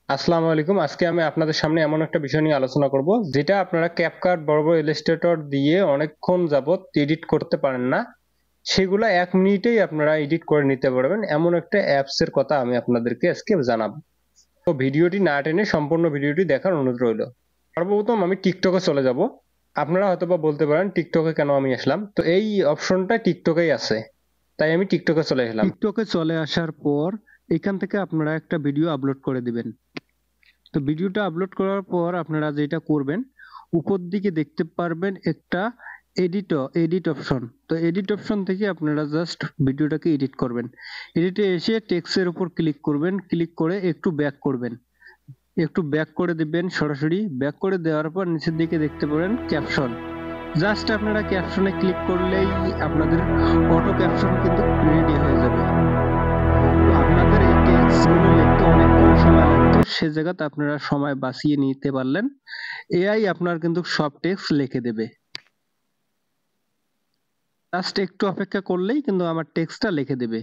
আসসালামু আলাইকুম। আজকে আমি আপনাদের সামনে এমন একটা বিষয় নিয়ে আলোচনা করব যেটা আপনারা ক্যাপকাট বড় বড় ইলাস্ট্রেটর দিয়ে অনেকক্ষণ যাবত এডিট করতে পারেন না, সেগুলা 1 মিনিটেই আপনারা এডিট করে নিতে পারবেন। এমন একটা অ্যাপস এর কথা আমি আপনাদেরকে আজকে জানাবো। তো ভিডিওটি না টেনে সম্পূর্ণ ভিডিওটি দেখার অনুরোধ রইল। সর্বপ্রথম আমি টিকটকে চলে যাব। আপনারা হয়তোবা বলতে পারেন টিকটকে কেন আমি আসলাম, তো এই অপশনটা টিকটকেই আছে, তাই আমি টিকটকে চলে এলাম। টিকটকে চলে আসার পর এখান থেকে আপনারা একটা ভিডিও আপলোড করে দিবেন। তো ভিডিওটা আপলোড করার পর আপনারা যেটা করবেন, উপর দিকে দেখতে পারবেন একটা এডিট অপশন। তো এডিট অপশন থেকে আপনারা জাস্ট ভিডিওটাকে এডিট করবেন। এডিটে এসে টেক্সটের উপর ক্লিক করবেন, ক্লিক করে একটু ব্যাক করবেন, একটু ব্যাক করে দিবেন। সরাসরি ব্যাক করে দেওয়ার পর নিচের দিকে দেখতে পাবেন ক্যাপশন। জাস্ট আপনারা ক্যাপশনে ক্লিক করলেই আপনাদের অটো ক্যাপশন কিন্তু রেডি হয়ে যাবে। আপনাদের এই টেক্সটগুলো লিখতে অনেকক্ষণ সময় লাগতো, সে জায়গাতে আপনারা সময় বাঁচিয়ে নিতে পারলেন। এআই আপনার কিন্তু সব টেক্সট লিখে দেবে। জাস্ট একটু অপেক্ষা করলেই কিন্তু আমার টেক্সটটা লিখে দেবে।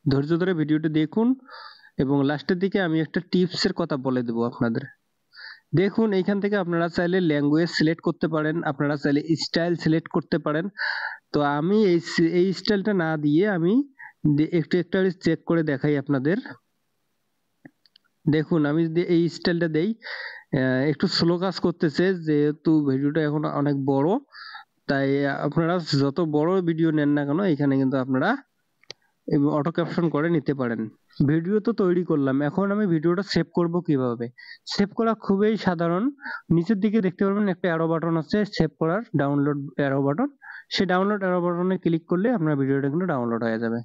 ধৈর্য ধরে ভিডিওটি দেখুন এবং লাস্টের দিকে আমি একটা টিপসের কথা বলে দেবো আপনাদের। দেখুন, এইখান থেকে আপনারা চাইলে ল্যাঙ্গুয়েজ সিলেক্ট করতে পারেন, আপনারা চাইলে স্টাইল সিলেক্ট করতে পারেন। তো আমি এই স্টাইলটা না দিয়ে আমি একটু একটা চেক করে দেখাই আপনাদের। দেখুন, আমি যদি এই স্টাইলটা দেই, একটু স্লো কাজ করতেছে যেহেতু ভিডিওটা এখন অনেক বড়। তাই আপনারা যত বড় ভিডিও নেন না কেন, এখানে কিন্তু আপনারা অটো ক্যাপশন করে নিতে পারেন। ভিডিও তো তৈরি করলাম, এখন আমি ভিডিওটা সেভ করব কিভাবে? সেভ করা খুবই সাধারণ। নিচের দিকে দেখতে পারবেন একটা অ্যারো বাটন আছে সেভ করার, ডাউনলোড অ্যারো বাটন। সেই ডাউনলোড অ্যারো বাটনে ক্লিক করলে আপনার ভিডিওটা কিন্তু ডাউনলোড হয়ে যাবে।